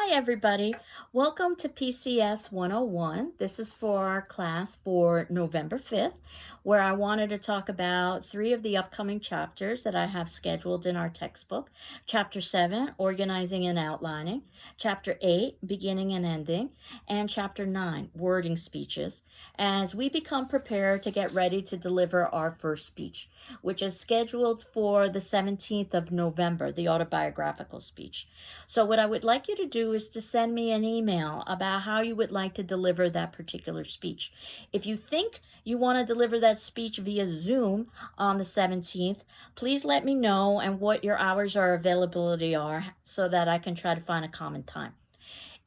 Hi, everybody. Welcome to PCS 101. This is for our class for November 5th, where I wanted to talk about 3 of the upcoming chapters that I have scheduled in our textbook. Chapter 7, Organizing and Outlining. Chapter 8, Beginning and Ending. And Chapter 9, Wording Speeches, as we become prepared to get ready to deliver our first speech, which is scheduled for the 17th of November, the autobiographical speech. So what I would like you to do is to send me an email about how you would like to deliver that particular speech. If you think you want to deliver that speech via Zoom on the 17th, please let me know and what your hours or availability are so that I can try to find a common time.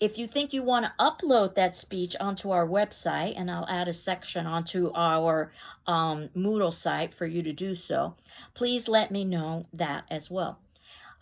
If you think you want to upload that speech onto our website, and I'll add a section onto our Moodle site for you to do so, please let me know that as well.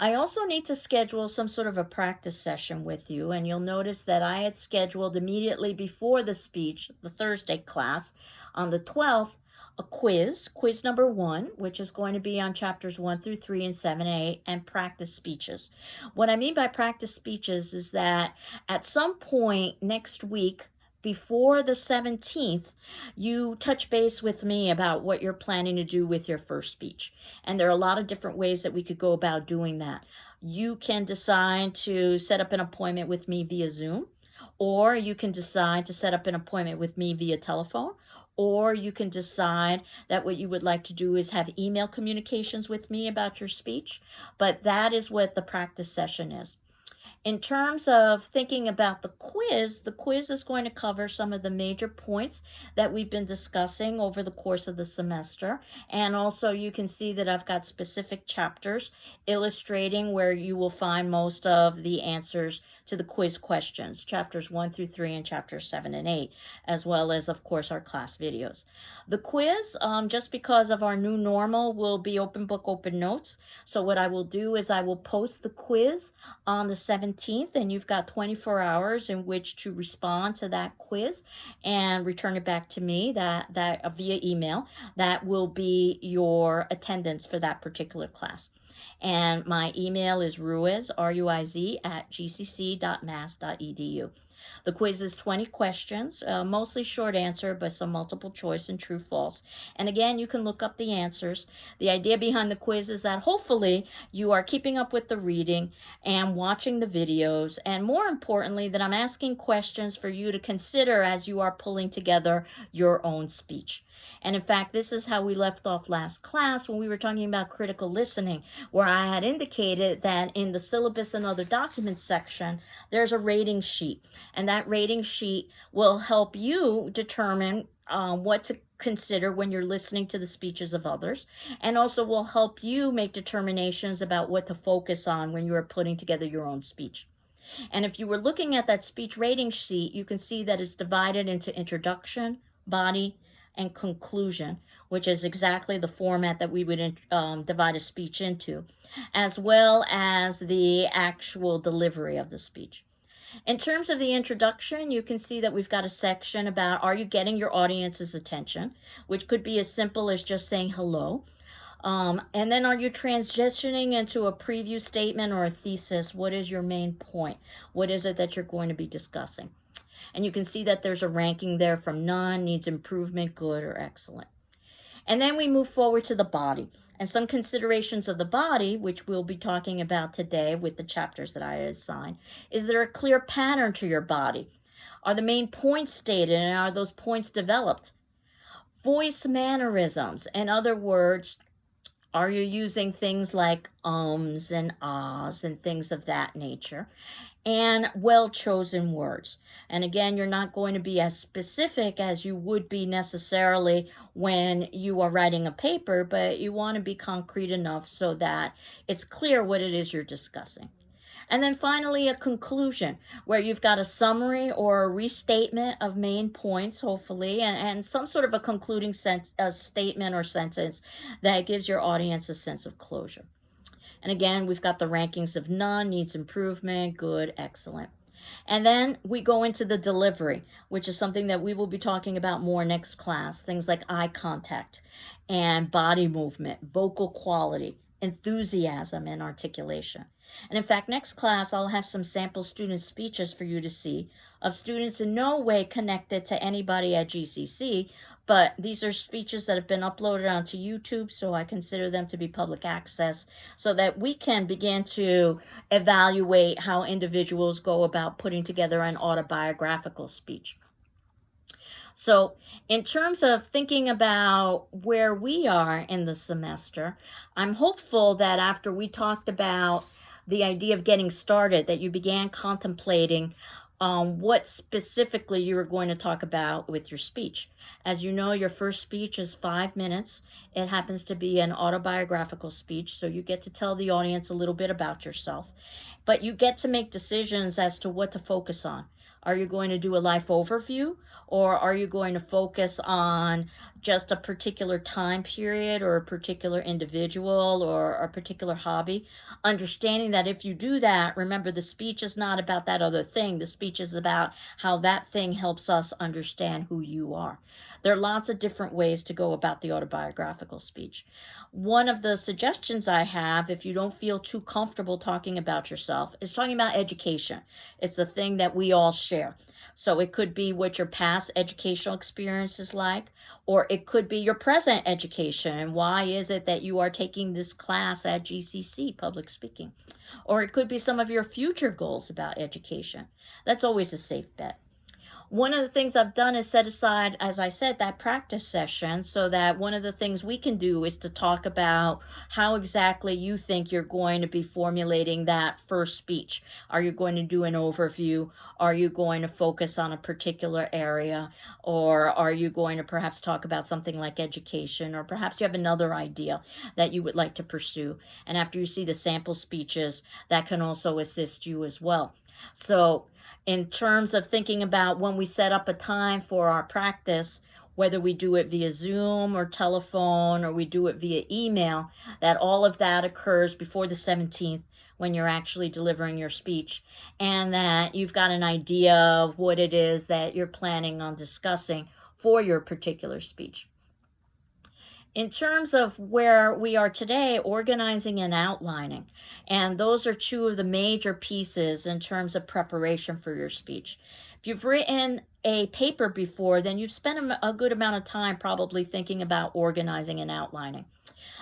I also need to schedule some sort of a practice session with you, and you'll notice that I had scheduled immediately before the speech, the Thursday class, on the 12th, a quiz number 1, which is going to be on chapters 1 through 3 and 7 and 8, and practice speeches. What I mean by practice speeches is that at some point next week, before the 17th, you touch base with me about what you're planning to do with your first speech. And there are a lot of different ways that we could go about doing that. You can decide to set up an appointment with me via Zoom, or you can decide to set up an appointment with me via telephone, or you can decide that what you would like to do is have email communications with me about your speech. But that is what the practice session is. In terms of thinking about the quiz is going to cover some of the major points that we've been discussing over the course of the semester. And also you can see that I've got specific chapters illustrating where you will find most of the answers to the quiz questions, chapters 1 through 3 and chapters 7 and 8, as well as, of course, our class videos. The quiz, just because of our new normal, will be open book, open notes. So what I will do is I will post the quiz on the 17th, and you've got 24 hours in which to respond to that quiz and return it back to me that via email. That will be your attendance for that particular class. And my email is ruiz, R-U-I-Z, @gcc.mass.edu. The quiz is 20 questions, mostly short answer, but some multiple choice and true false. And again, you can look up the answers. The idea behind the quiz is that hopefully you are keeping up with the reading and watching the videos, and more importantly, that I'm asking questions for you to consider as you are pulling together your own speech. And in fact, this is how we left off last class when we were talking about critical listening, where I had indicated that in the syllabus and other documents section, there's a rating sheet. And that rating sheet will help you determine what to consider when you're listening to the speeches of others, and also will help you make determinations about what to focus on when you are putting together your own speech. And if you were looking at that speech rating sheet, you can see that it's divided into introduction, body, and conclusion, which is exactly the format that we would divide a speech into, as well as the actual delivery of the speech. In terms of the introduction, you can see that we've got a section about, are you getting your audience's attention, which could be as simple as just saying hello. And then, are you transitioning into a preview statement or a thesis? What is your main point? What is it that you're going to be discussing? And you can see that there's a ranking there from none, needs improvement, good, or excellent. And then we move forward to the body. And some considerations of the body, which we'll be talking about today with the chapters that I assigned, is there a clear pattern to your body? Are the main points stated, and are those points developed? Voice mannerisms. In other words, are you using things like ums and ahs and things of that nature? And well-chosen words. And again, you're not going to be as specific as you would be necessarily when you are writing a paper, but you want to be concrete enough so that it's clear what it is you're discussing. And then finally, a conclusion where you've got a summary or a restatement of main points, hopefully, and some sort of a concluding statement or sentence that gives your audience a sense of closure. And again, we've got the rankings of none, needs improvement, good, excellent. And then we go into the delivery, which is something that we will be talking about more next class. Things like eye contact and body movement, vocal quality, enthusiasm, and articulation. And in fact, next class, I'll have some sample student speeches for you to see of students in no way connected to anybody at GCC, but these are speeches that have been uploaded onto YouTube, so I consider them to be public access, so that we can begin to evaluate how individuals go about putting together an autobiographical speech. So, in terms of thinking about where we are in the semester, I'm hopeful that after we talked about the idea of getting started, that you began contemplating what specifically you were going to talk about with your speech. As you know, your first speech is 5 minutes. It happens to be an autobiographical speech, so you get to tell the audience a little bit about yourself. But you get to make decisions as to what to focus on. Are you going to do a life overview, or are you going to focus on just a particular time period or a particular individual or a particular hobby? Understanding that if you do that, remember, the speech is not about that other thing. The speech is about how that thing helps us understand who you are. There are lots of different ways to go about the autobiographical speech. One of the suggestions I have, if you don't feel too comfortable talking about yourself, is talking about education. It's the thing that we all share. So it could be what your past educational experience is like, or it could be your present education and why is it that you are taking this class at GCC, public speaking. Or it could be some of your future goals about education. That's always a safe bet. One of the things I've done is set aside, as I said, that practice session, so that one of the things we can do is to talk about how exactly you think you're going to be formulating that first speech. Are you going to do an overview? Are you going to focus on a particular area? Or are you going to perhaps talk about something like education? Or perhaps you have another idea that you would like to pursue. And after you see the sample speeches, that can also assist you as well. So, in terms of thinking about when we set up a time for our practice, whether we do it via Zoom or telephone or we do it via email, that all of that occurs before the 17th when you're actually delivering your speech, and that you've got an idea of what it is that you're planning on discussing for your particular speech. In terms of where we are today, organizing and outlining, and those are two of the major pieces in terms of preparation for your speech. If you've written a paper before, then you've spent a good amount of time probably thinking about organizing and outlining.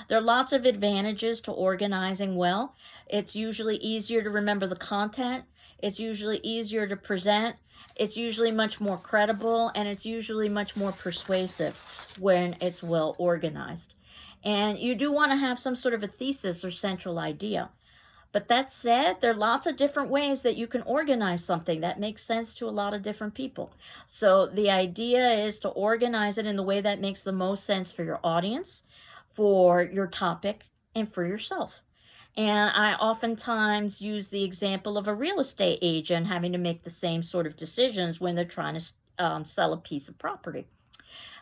There are lots of advantages to organizing well. It's usually easier to remember the content. It's usually easier to present. It's usually much more credible, and it's usually much more persuasive when it's well organized. And you do want to have some sort of a thesis or central idea. But that said, there are lots of different ways that you can organize something that makes sense to a lot of different people. So the idea is to organize it in the way that makes the most sense for your audience, for your topic, and for yourself. And I oftentimes use the example of a real estate agent having to make the same sort of decisions when they're trying to sell a piece of property.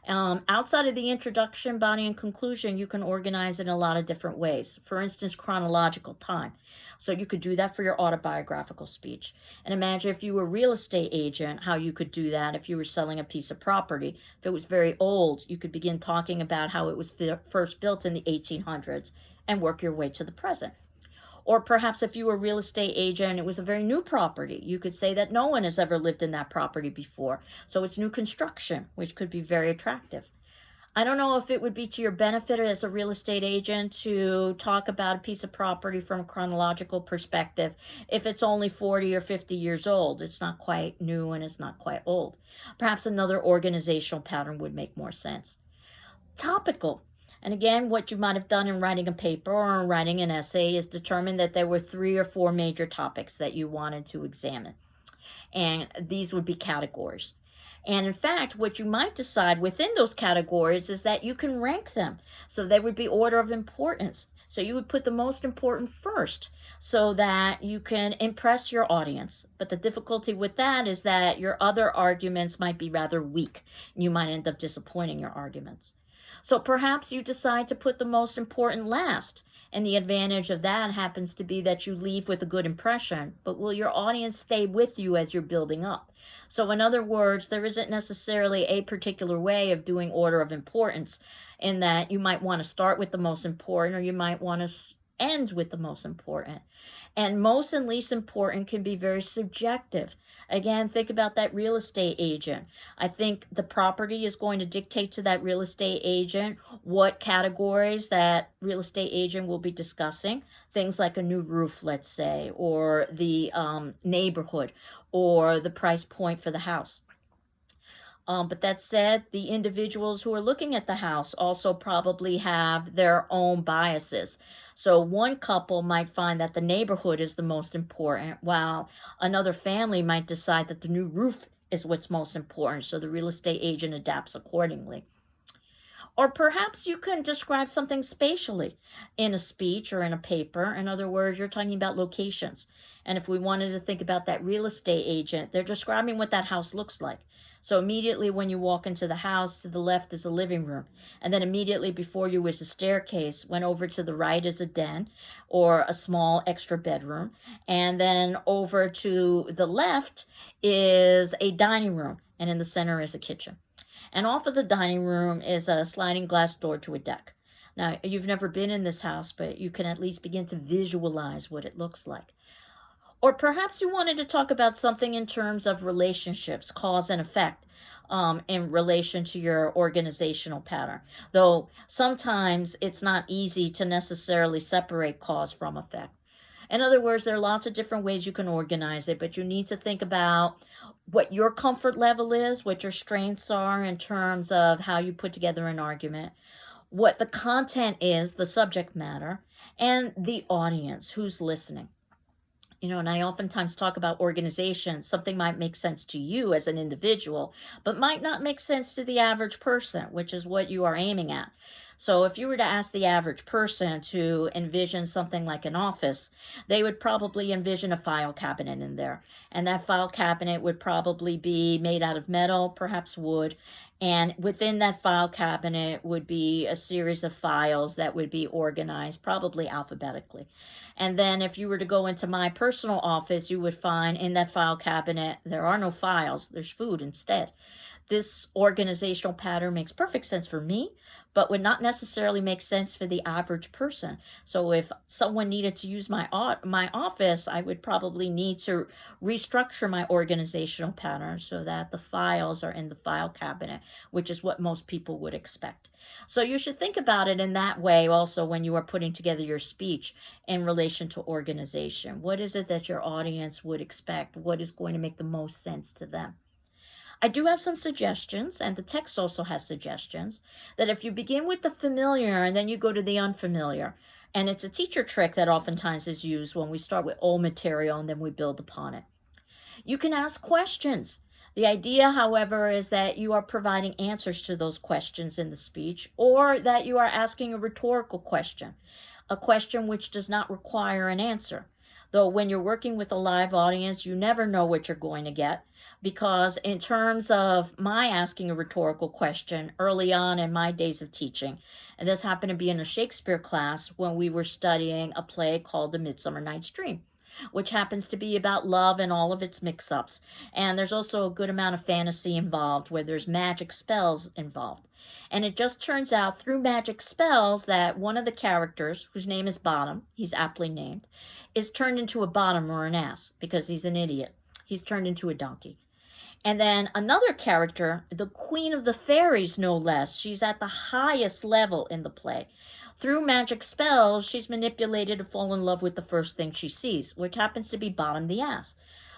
Outside of the introduction, body, and conclusion, you can organize it in a lot of different ways. For instance, chronological time. So you could do that for your autobiographical speech. And imagine if you were a real estate agent, how you could do that if you were selling a piece of property. If it was very old, you could begin talking about how it was first built in the 1800s and work your way to the present. Or perhaps if you were a real estate agent and it was a very new property, you could say that no one has ever lived in that property before. So it's new construction, which could be very attractive. I don't know if it would be to your benefit as a real estate agent to talk about a piece of property from a chronological perspective if it's only 40 or 50 years old. It's not quite new and it's not quite old. Perhaps another organizational pattern would make more sense. Topical. And again, what you might have done in writing a paper or in writing an essay is determine that there were 3 or 4 major topics that you wanted to examine. And these would be categories. And in fact, what you might decide within those categories is that you can rank them. So they would be order of importance. So you would put the most important first so that you can impress your audience. But the difficulty with that is that your other arguments might be rather weak. You might end up disappointing your arguments. So perhaps you decide to put the most important last, and the advantage of that happens to be that you leave with a good impression, but will your audience stay with you as you're building up? So in other words, there isn't necessarily a particular way of doing order of importance, in that you might want to start with the most important or you might want to end with the most important. And most and least important can be very subjective. Again, think about that real estate agent. I think the property is going to dictate to that real estate agent what categories that real estate agent will be discussing. Things like a new roof, let's say, or the neighborhood, or the price point for the house. But that said, the individuals who are looking at the house also probably have their own biases. So one couple might find that the neighborhood is the most important, while another family might decide that the new roof is what's most important. So the real estate agent adapts accordingly. Or perhaps you can describe something spatially in a speech or in a paper. In other words, you're talking about locations. And if we wanted to think about that real estate agent, they're describing what that house looks like. So immediately when you walk into the house, to the left is a living room. And then immediately before you is a staircase. When over to the right is a den or a small extra bedroom. And then over to the left is a dining room. And in the center is a kitchen. And off of the dining room is a sliding glass door to a deck. Now, you've never been in this house, but you can at least begin to visualize what it looks like. Or perhaps you wanted to talk about something in terms of relationships, cause and effect, in relation to your organizational pattern. Though sometimes it's not easy to necessarily separate cause from effect. In other words, there are lots of different ways you can organize it, but you need to think about what your comfort level is, what your strengths are in terms of how you put together an argument, what the content is, the subject matter, and the audience, who's listening. And I oftentimes talk about organization. Something might make sense to you as an individual, but might not make sense to the average person, which is what you are aiming at. So if you were to ask the average person to envision something like an office, they would probably envision a file cabinet in there. And that file cabinet would probably be made out of metal, perhaps wood. And within that file cabinet would be a series of files that would be organized, probably alphabetically. And then if you were to go into my personal office, you would find in that file cabinet, there are no files, there's food instead. This organizational pattern makes perfect sense for me, but would not necessarily make sense for the average person. So if someone needed to use my office, I would probably need to restructure my organizational pattern so that the files are in the file cabinet, which is what most people would expect. So you should think about it in that way also when you are putting together your speech in relation to organization. What is it that your audience would expect? What is going to make the most sense to them? I do have some suggestions, and the text also has suggestions, that if you begin with the familiar and then you go to the unfamiliar, and it's a teacher trick that oftentimes is used when we start with old material and then we build upon it. You can ask questions. The idea, however, is that you are providing answers to those questions in the speech, or that you are asking a rhetorical question, a question which does not require an answer. Though when you're working with a live audience, you never know what you're going to get, because in terms of my asking a rhetorical question early on in my days of teaching, and this happened to be in a Shakespeare class when we were studying a play called A Midsummer Night's Dream, which happens to be about love and all of its mix-ups. And there's also a good amount of fantasy involved where there's magic spells involved. And it just turns out through magic spells that one of the characters, whose name is Bottom, he's aptly named, is turned into a bottom or an ass because he's an idiot. He's turned into a donkey. And then another character, the Queen of the Fairies, no less, she's at the highest level in the play. Through magic spells, she's manipulated to fall in love with the first thing she sees, which happens to be Bottom the ass.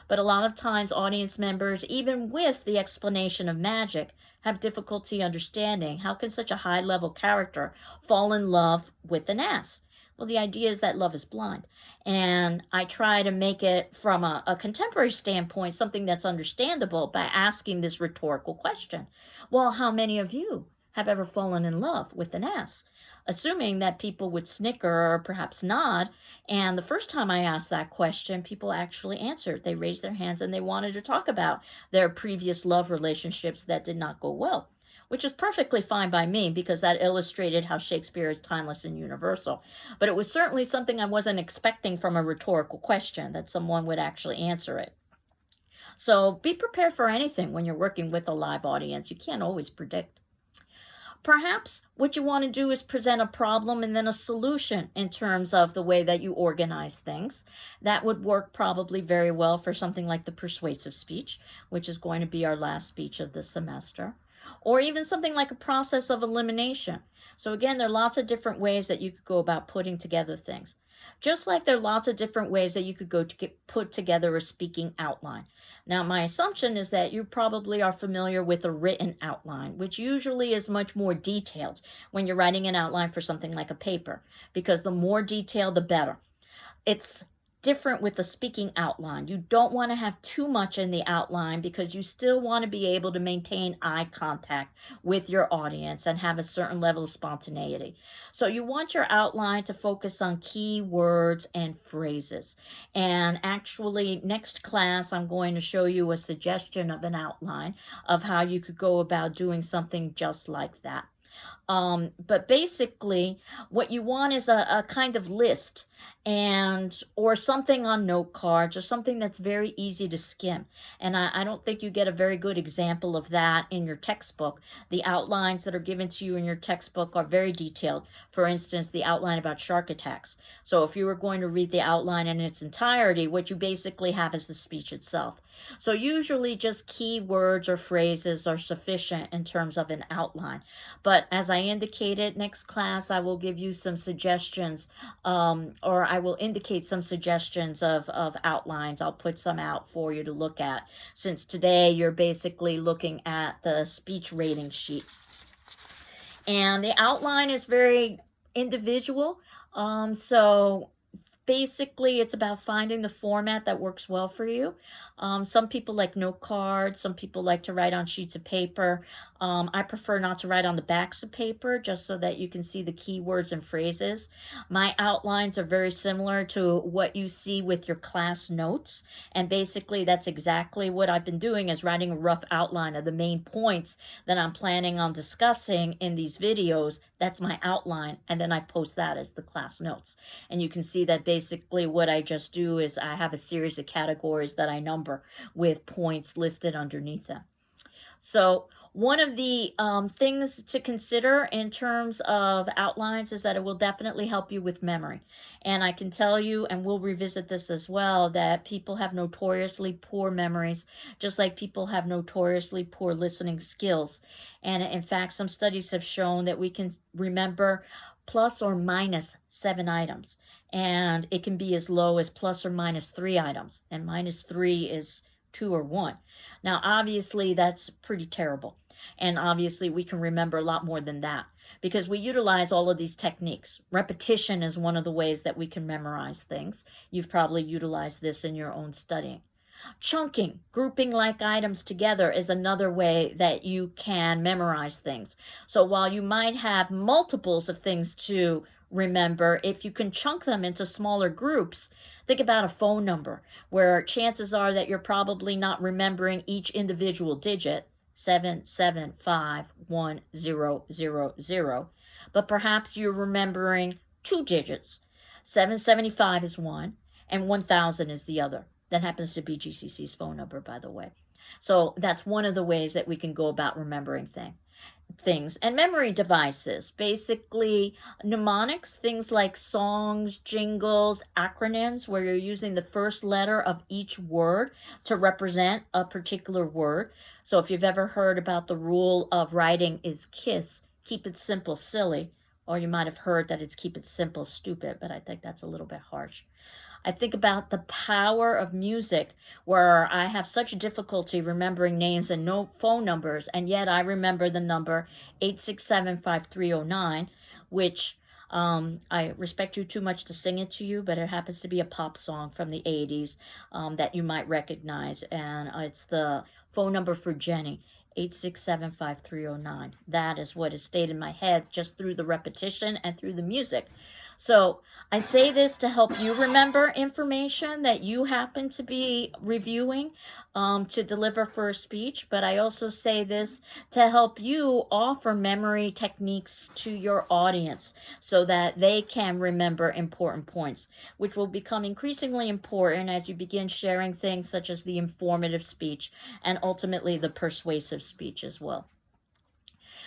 But a lot of times audience members, even with the explanation of magic, have difficulty understanding how can such a high-level character fall in love with an ass. Well, the idea is that love is blind. And I try to make it from a contemporary standpoint, something that's understandable by asking this rhetorical question. Well, how many of you have ever fallen in love with an ass? Assuming that people would snicker or perhaps nod. And the first time I asked that question, people actually answered. They raised their hands and they wanted to talk about their previous love relationships that did not go well, which is perfectly fine by me because that illustrated how Shakespeare is timeless and universal. But it was certainly something I wasn't expecting from a rhetorical question, that someone would actually answer it. So be prepared for anything when you're working with a live audience. You can't always predict. Perhaps what you want to do is present a problem and then a solution in terms of the way that you organize things. That would work probably very well for something like the persuasive speech, which is going to be our last speech of the semester, or even something like a process of elimination. So again, there are lots of different ways that you could go about putting together things. Just like there are lots of different ways that you could go to put together a speaking outline. Now, my assumption is that you probably are familiar with a written outline, which usually is much more detailed when you're writing an outline for something like a paper, because the more detailed, the better. It's different with the speaking outline. You don't want to have too much in the outline because you still want to be able to maintain eye contact with your audience and have a certain level of spontaneity. So you want your outline to focus on key words and phrases. And actually, next class, I'm going to show you a suggestion of an outline of how you could go about doing something just like that. But basically, what you want is a kind of list or something on note cards or something that's very easy to skim. And I don't think you get a very good example of that in your textbook. The outlines that are given to you in your textbook are very detailed. For instance, the outline about shark attacks. So if you were going to read the outline in its entirety, what you basically have is the speech itself. So usually just key words or phrases are sufficient in terms of an outline. But as I indicated, next class I will give you some suggestions, or I will indicate some suggestions of outlines. I'll put some out for you to look at, since today you're basically looking at the speech rating sheet. And the outline is very individual. So basically, it's about finding the format that works well for you. Some people like note cards. Some people like to write on sheets of paper. I prefer not to write on the backs of paper, just so that you can see the keywords and phrases. My outlines are very similar to what you see with your class notes. And basically, that's exactly what I've been doing, is writing a rough outline of the main points that I'm planning on discussing in these videos. That's my outline. And then I post that as the class notes. And you can see that basically what I just do is I have a series of categories that I number with points listed underneath them. So one of the things to consider in terms of outlines is that it will definitely help you with memory. And I can tell you, and we'll revisit this as well, that people have notoriously poor memories, just like people have notoriously poor listening skills. And in fact, some studies have shown that we can remember plus or minus 7 items. And it can be as low as plus or minus 3 items. And minus 3 is 2 or 1. Now, obviously, that's pretty terrible. And obviously, we can remember a lot more than that because we utilize all of these techniques. Repetition is one of the ways that we can memorize things. You've probably utilized this in your own studying. Chunking, grouping like items together, is another way that you can memorize things. So while you might have multiples of things to remember, if you can chunk them into smaller groups, think about a phone number where chances are that you're probably not remembering each individual digit, 7751000, but perhaps you're remembering 2 digits. 775 is one and 1000 is the other. That happens to be GCC's phone number, by the way. So that's one of the ways that we can go about remembering things. And memory devices, basically mnemonics, things like songs, jingles, acronyms, where you're using the first letter of each word to represent a particular word. So if you've ever heard about the rule of writing is KISS, keep it simple, silly, or you might have heard that it's keep it simple, stupid, but I think that's a little bit harsh. I think about the power of music, where I have such difficulty remembering names and no phone numbers, and yet I remember the number 867-5309, which I respect you too much to sing it to you, but it happens to be a pop song from the 80s that you might recognize, and it's the phone number for Jenny. 867-5309. That is what is stayed in my head just through the repetition and through the music. So I say this to help you remember information that you happen to be reviewing to deliver for a speech, but I also say this to help you offer memory techniques to your audience so that they can remember important points, which will become increasingly important as you begin sharing things such as the informative speech and ultimately the persuasive speech as well.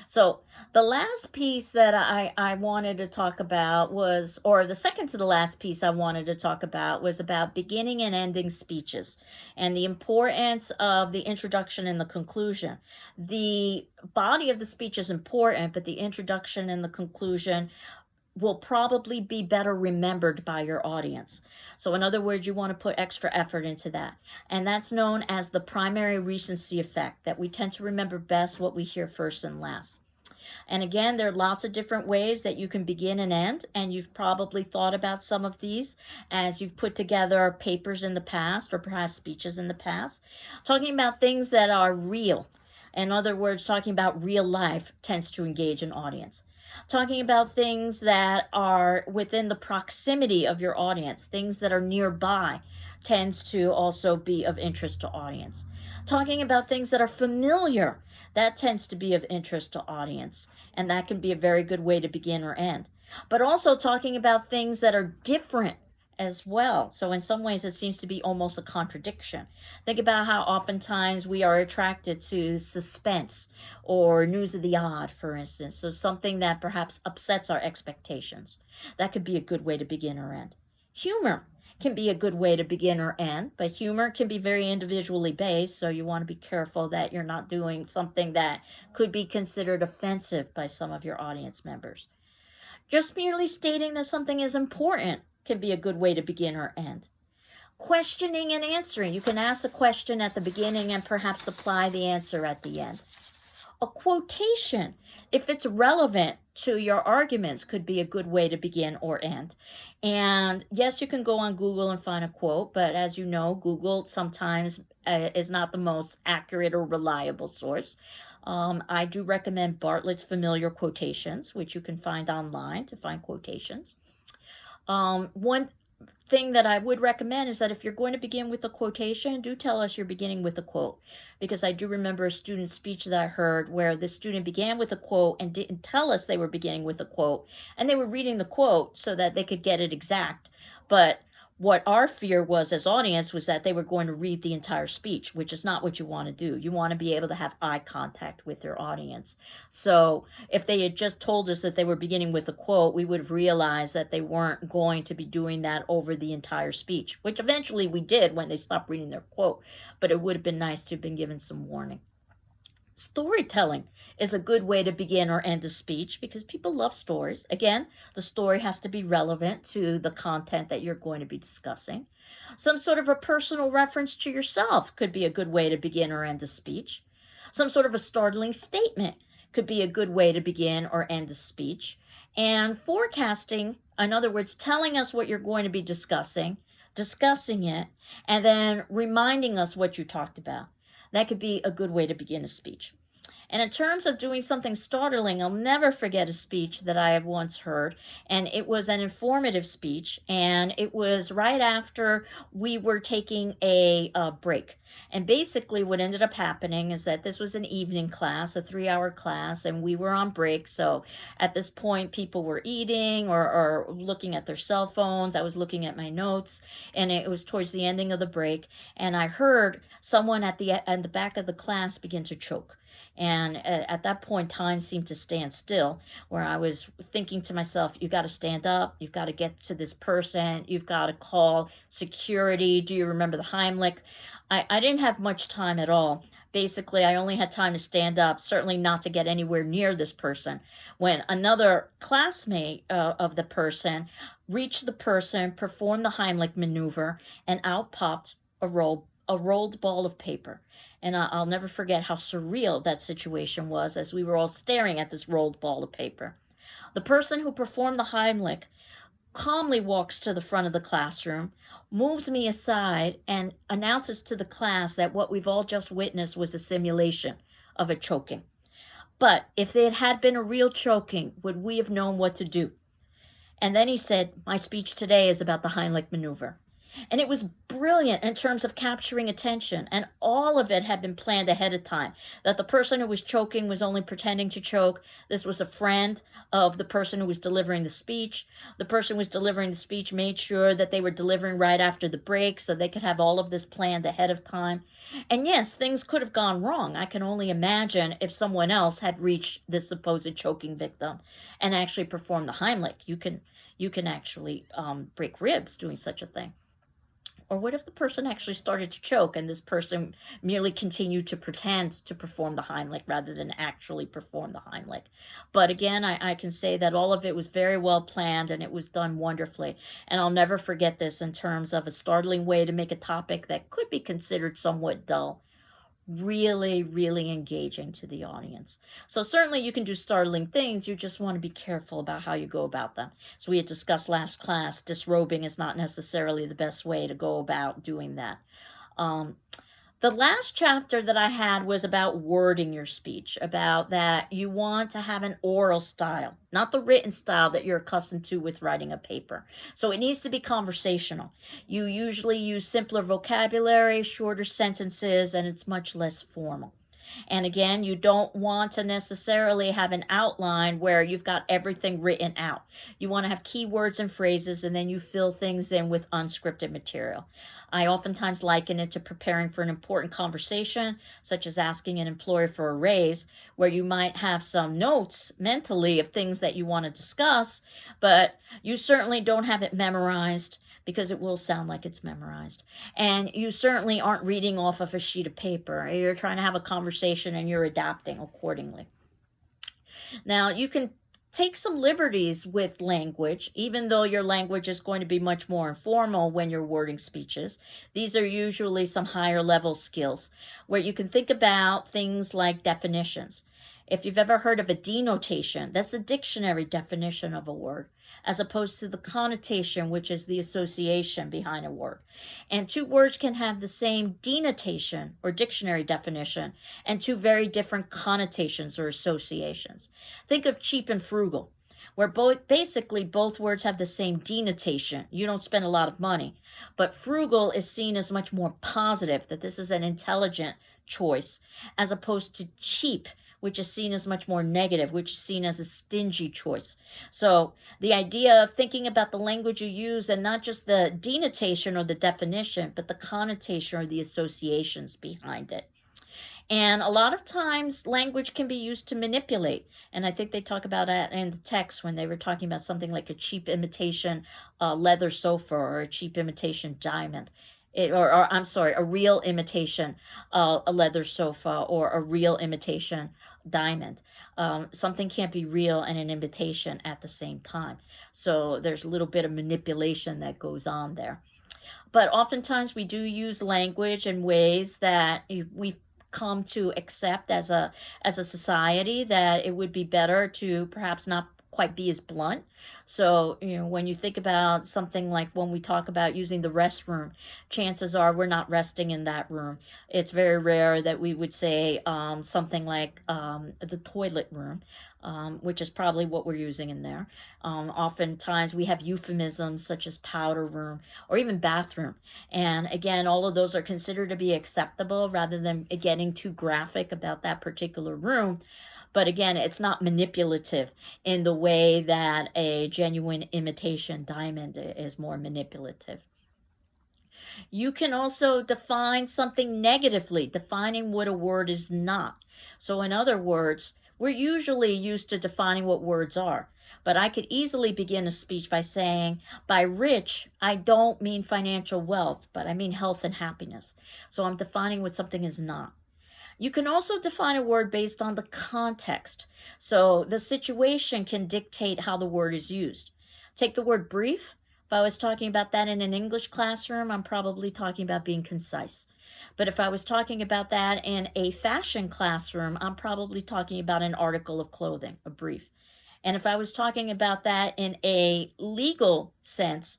So the last piece that I wanted to talk about was, or the second to the last piece I wanted to talk about was about beginning and ending speeches and the importance of the introduction and the conclusion. The body of the speech is important, but the introduction and the conclusion will probably be better remembered by your audience. So in other words, you want to put extra effort into that. And that's known as the primary recency effect, that we tend to remember best what we hear first and last. And again, there are lots of different ways that you can begin and end, and you've probably thought about some of these as you've put together papers in the past or perhaps speeches in the past. Talking about things that are real. In other words, talking about real life tends to engage an audience. Talking about things that are within the proximity of your audience, things that are nearby, tends to also be of interest to audience. Talking about things that are familiar, that tends to be of interest to audience, and that can be a very good way to begin or end. But also talking about things that are different as well. So in some ways, it seems to be almost a contradiction. Think about how oftentimes we are attracted to suspense or news of the odd, for instance. So something that perhaps upsets our expectations. That could be a good way to begin or end. Humor can be a good way to begin or end, but humor can be very individually based, so you want to be careful that you're not doing something that could be considered offensive by some of your audience members. Just merely stating that something is important can be a good way to begin or end. Questioning and answering. You can ask a question at the beginning and perhaps apply the answer at the end. A quotation, if it's relevant to your arguments, could be a good way to begin or end. And yes, you can go on Google and find a quote, but as you know, Google sometimes is not the most accurate or reliable source. I do recommend Bartlett's Familiar Quotations, which you can find online to find quotations. One thing that I would recommend is that if you're going to begin with a quotation, do tell us you're beginning with a quote. Because I do remember a student speech that I heard where the student began with a quote and didn't tell us they were beginning with a quote. And they were reading the quote so that they could get it exact. But what our fear was as audience was that they were going to read the entire speech, which is not what you want to do. You want to be able to have eye contact with your audience. So if they had just told us that they were beginning with a quote, we would have realized that they weren't going to be doing that over the entire speech, which eventually we did when they stopped reading their quote. But it would have been nice to have been given some warning. Storytelling is a good way to begin or end a speech because people love stories. Again, the story has to be relevant to the content that you're going to be discussing. Some sort of a personal reference to yourself could be a good way to begin or end a speech. Some sort of a startling statement could be a good way to begin or end a speech. And forecasting, in other words, telling us what you're going to be discussing it, and then reminding us what you talked about. That could be a good way to begin a speech. And in terms of doing something startling, I'll never forget a speech that I had once heard, and it was an informative speech, and it was right after we were taking a break. And basically what ended up happening is that this was an evening class, a 3-hour class, and we were on break. So at this point, people were eating or looking at their cell phones. I was looking at my notes, and it was towards the ending of the break, and I heard someone at the back of the class begin to choke. And at that point, time seemed to stand still, where I was thinking to myself, you got to stand up. You've got to get to this person. You've got to call security. Do you remember the Heimlich? I didn't have much time at all. Basically, I only had time to stand up, certainly not to get anywhere near this person, when another classmate of the person reached the person, performed the Heimlich maneuver, and out popped a rolled ball of paper. And I'll never forget how surreal that situation was as we were all staring at this rolled ball of paper. The person who performed the Heimlich calmly walks to the front of the classroom, moves me aside, and announces to the class that what we've all just witnessed was a simulation of a choking. But if it had been a real choking, would we have known what to do? And then he said, my speech today is about the Heimlich maneuver. And it was brilliant in terms of capturing attention. And all of it had been planned ahead of time. That the person who was choking was only pretending to choke. This was a friend of the person who was delivering the speech. The person who was delivering the speech made sure that they were delivering right after the break so they could have all of this planned ahead of time. And yes, things could have gone wrong. I can only imagine if someone else had reached this supposed choking victim and actually performed the Heimlich. You can actually break ribs doing such a thing. Or what if the person actually started to choke and this person merely continued to pretend to perform the Heimlich rather than actually perform the Heimlich? But again, I can say that all of it was very well planned and it was done wonderfully. And I'll never forget this in terms of a startling way to make a topic that could be considered somewhat dull really, really engaging to the audience. So certainly you can do startling things. You just want to be careful about how you go about them. So we had discussed last class, disrobing is not necessarily the best way to go about doing that. The last chapter that I had was about wording your speech, about that you want to have an oral style, not the written style that you're accustomed to with writing a paper. So it needs to be conversational. You usually use simpler vocabulary, shorter sentences, and it's much less formal. And again, you don't want to necessarily have an outline where you've got everything written out. You want to have keywords and phrases, and then you fill things in with unscripted material. I oftentimes liken it to preparing for an important conversation, such as asking an employer for a raise, where you might have some notes mentally of things that you want to discuss, but you certainly don't have it memorized, because it will sound like it's memorized. And you certainly aren't reading off of a sheet of paper. You're trying to have a conversation and you're adapting accordingly. Now, you can take some liberties with language, even though your language is going to be much more informal when you're wording speeches. These are usually some higher level skills where you can think about things like definitions. If you've ever heard of a denotation, that's a dictionary definition of a word, as opposed to the connotation, which is the association behind a word. And two words can have the same denotation or dictionary definition and two very different connotations or associations. Think of cheap and frugal, where basically both words have the same denotation. You don't spend a lot of money. But frugal is seen as much more positive, that this is an intelligent choice, as opposed to cheap, which is seen as much more negative, which is seen as a stingy choice. So the idea of thinking about the language you use and not just the denotation or the definition, but the connotation or the associations behind it. And a lot of times language can be used to manipulate. And I think they talk about that in the text when they were talking about something like a cheap imitation leather sofa or a cheap imitation diamond. I'm sorry, a real imitation a leather sofa or a real imitation diamond. Something can't be real and an imitation at the same time. So there's a little bit of manipulation that goes on there. But oftentimes we do use language in ways that we come to accept as a society, that it would be better to perhaps not quite be as blunt. So, when you think about something like when we talk about using the restroom, chances are we're not resting in that room. It's very rare that we would say something like the toilet room, which is probably what we're using in there. Oftentimes we have euphemisms such as powder room or even bathroom. And again, all of those are considered to be acceptable rather than getting too graphic about that particular room. But again, it's not manipulative in the way that a genuine imitation diamond is more manipulative. You can also define something negatively, defining what a word is not. So in other words, we're usually used to defining what words are. But I could easily begin a speech by saying, by rich, I don't mean financial wealth, but I mean health and happiness. So I'm defining what something is not. You can also define a word based on the context. So the situation can dictate how the word is used. Take the word brief. If I was talking about that in an English classroom, I'm probably talking about being concise. But if I was talking about that in a fashion classroom, I'm probably talking about an article of clothing, a brief. And if I was talking about that in a legal sense,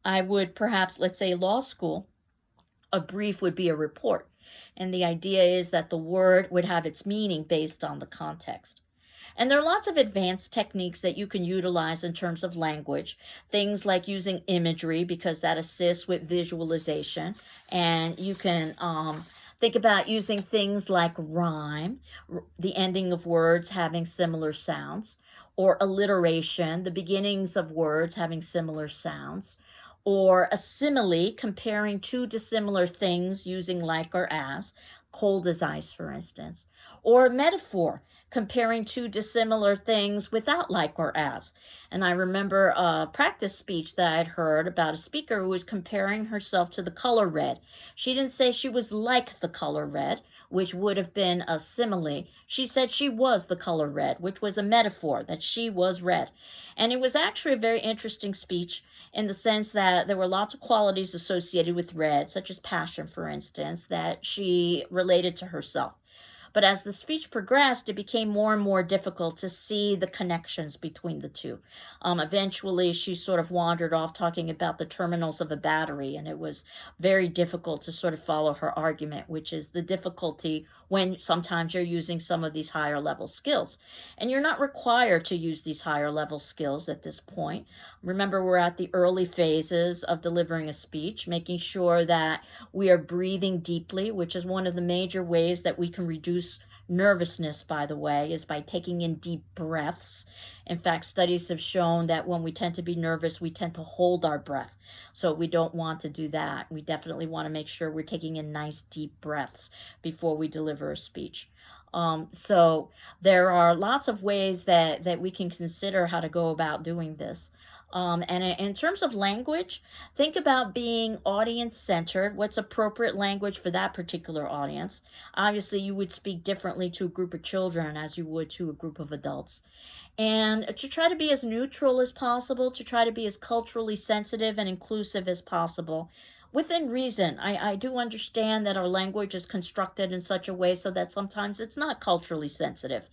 I would perhaps, let's say law school, a brief would be a report. And the idea is that the word would have its meaning based on the context. And there are lots of advanced techniques that you can utilize in terms of language. Things like using imagery, because that assists with visualization. And you can think about using things like rhyme, the ending of words having similar sounds, or alliteration, the beginnings of words having similar sounds, or a simile, comparing two dissimilar things using like or as, cold as ice, for instance, or a metaphor, comparing two dissimilar things without like or as. And I remember a practice speech that I'd heard about a speaker who was comparing herself to the color red. She didn't say she was like the color red, which would have been a simile. She said she was the color red, which was a metaphor, that she was red. And it was actually a very interesting speech in the sense that there were lots of qualities associated with red, such as passion, for instance, that she related to herself. But as the speech progressed, it became more and more difficult to see the connections between the two. Eventually, she sort of wandered off talking about the terminals of a battery, and it was very difficult to sort of follow her argument, which is the difficulty when sometimes you're using some of these higher level skills. And you're not required to use these higher level skills at this point. Remember, we're at the early phases of delivering a speech, making sure that we are breathing deeply, which is one of the major ways that we can reduce nervousness, by the way, is by taking in deep breaths. In fact, studies have shown that when we tend to be nervous, we tend to hold our breath. So we don't want to do that. We definitely want to make sure we're taking in nice deep breaths before we deliver a speech. So there are lots of ways that we can consider how to go about doing this. And in terms of language, think about being audience centered. What's appropriate language for that particular audience? Obviously, you would speak differently to a group of children as you would to a group of adults. And to try to be as neutral as possible, to try to be as culturally sensitive and inclusive as possible. Within reason, I do understand that our language is constructed in such a way so that sometimes it's not culturally sensitive.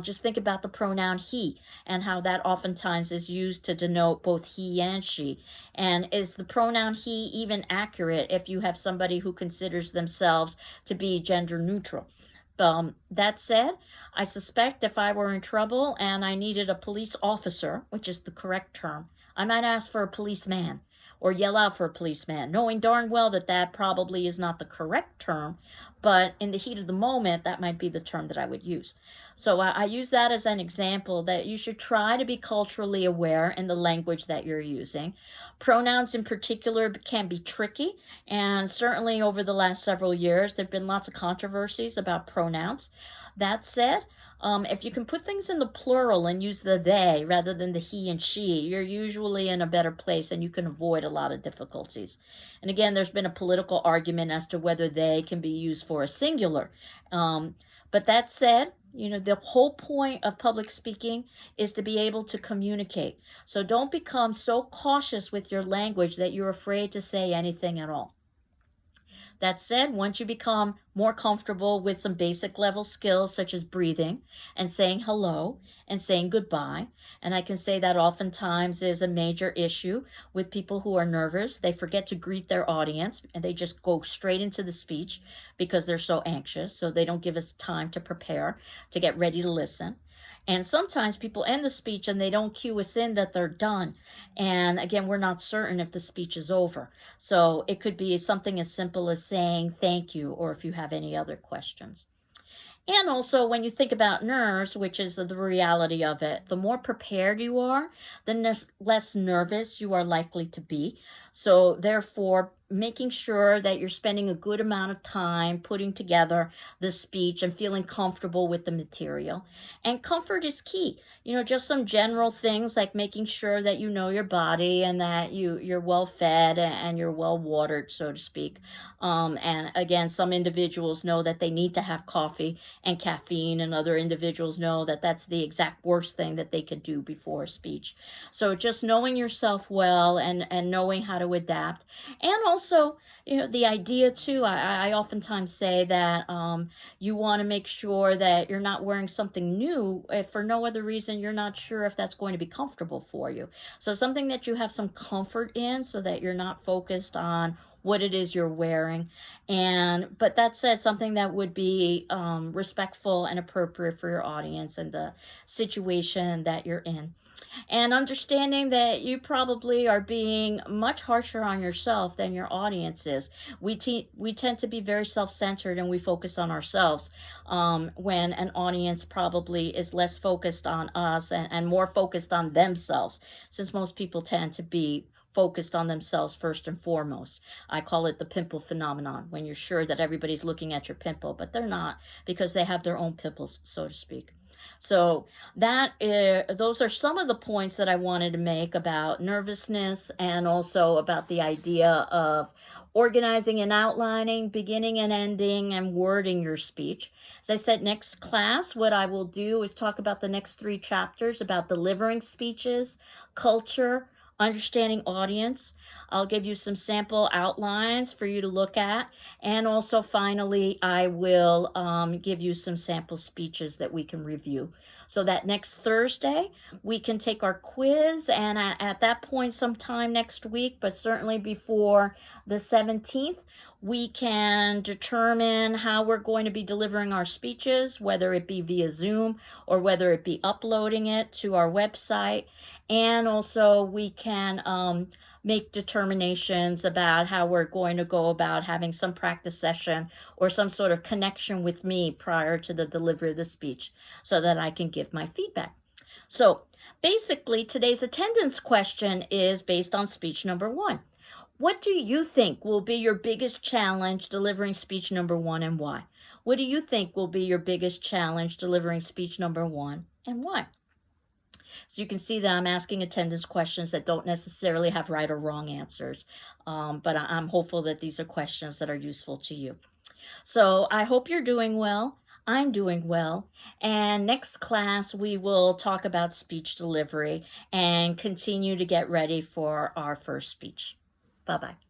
Just think about the pronoun he and how that oftentimes is used to denote both he and she. And is the pronoun he even accurate if you have somebody who considers themselves to be gender neutral? That said, I suspect if I were in trouble and I needed a police officer, which is the correct term, I might ask for a policeman or yell out for a policeman, knowing darn well that that probably is not the correct term, but in the heat of the moment, that might be the term that I would use. So I use that as an example that you should try to be culturally aware in the language that you're using. Pronouns in particular can be tricky, and certainly over the last several years, there have been lots of controversies about pronouns. That said, if you can put things in the plural and use the they rather than the he and she, you're usually in a better place and you can avoid a lot of difficulties. And again, there's been a political argument as to whether they can be used for a singular. But that said, the whole point of public speaking is to be able to communicate. So don't become so cautious with your language that you're afraid to say anything at all. That said, once you become more comfortable with some basic level skills such as breathing and saying hello and saying goodbye, and I can say that oftentimes is a major issue with people who are nervous. They forget to greet their audience and they just go straight into the speech because they're so anxious. So they don't give us time to prepare, to get ready to listen. And sometimes people end the speech and they don't cue us in that they're done. And again, we're not certain if the speech is over. So it could be something as simple as saying thank you, or if you have any other questions. And also, when you think about nerves, which is the reality of it, the more prepared you are, the less nervous you are likely to be. So therefore, making sure that you're spending a good amount of time putting together the speech and feeling comfortable with the material. And comfort is key. Just some general things like making sure that you know your body and that you're well fed and you're well watered, so to speak. And again, some individuals know that they need to have coffee and caffeine, and other individuals know that that's the exact worst thing that they could do before a speech. So just knowing yourself well and knowing how to adapt. And also, the idea too, I oftentimes say that you want to make sure that you're not wearing something new if for no other reason you're not sure if that's going to be comfortable for you. So something that you have some comfort in so that you're not focused on what it is you're wearing. But that said, something that would be respectful and appropriate for your audience and the situation that you're in. And understanding that you probably are being much harsher on yourself than your audience is. We tend to be very self-centered, and we focus on ourselves, when an audience probably is less focused on us and more focused on themselves, since most people tend to be focused on themselves first and foremost. I call it the pimple phenomenon, when you're sure that everybody's looking at your pimple, but they're not, because they have their own pimples, so to speak. So those are some of the points that I wanted to make about nervousness, and also about the idea of organizing and outlining, beginning and ending, and wording your speech. As I said, next class, what I will do is talk about the next 3 chapters about delivering speeches, culture, understanding audience. I'll give you some sample outlines for you to look at. And also, finally, I will give you some sample speeches that we can review. So that next Thursday, we can take our quiz. And at that point, sometime next week, but certainly before the 17th, we can determine how we're going to be delivering our speeches, whether it be via Zoom or whether it be uploading it to our website. And also, we can make determinations about how we're going to go about having some practice session or some sort of connection with me prior to the delivery of the speech, so that I can give my feedback. So basically, today's attendance question is based on speech number 1. What do you think will be your biggest challenge delivering speech number 1, and why? What do you think will be your biggest challenge delivering speech number 1, and why? So you can see that I'm asking attendance questions that don't necessarily have right or wrong answers, but I'm hopeful that these are questions that are useful to you. So I hope you're doing well. I'm doing well. And next class, we will talk about speech delivery and continue to get ready for our first speech. Bye-bye.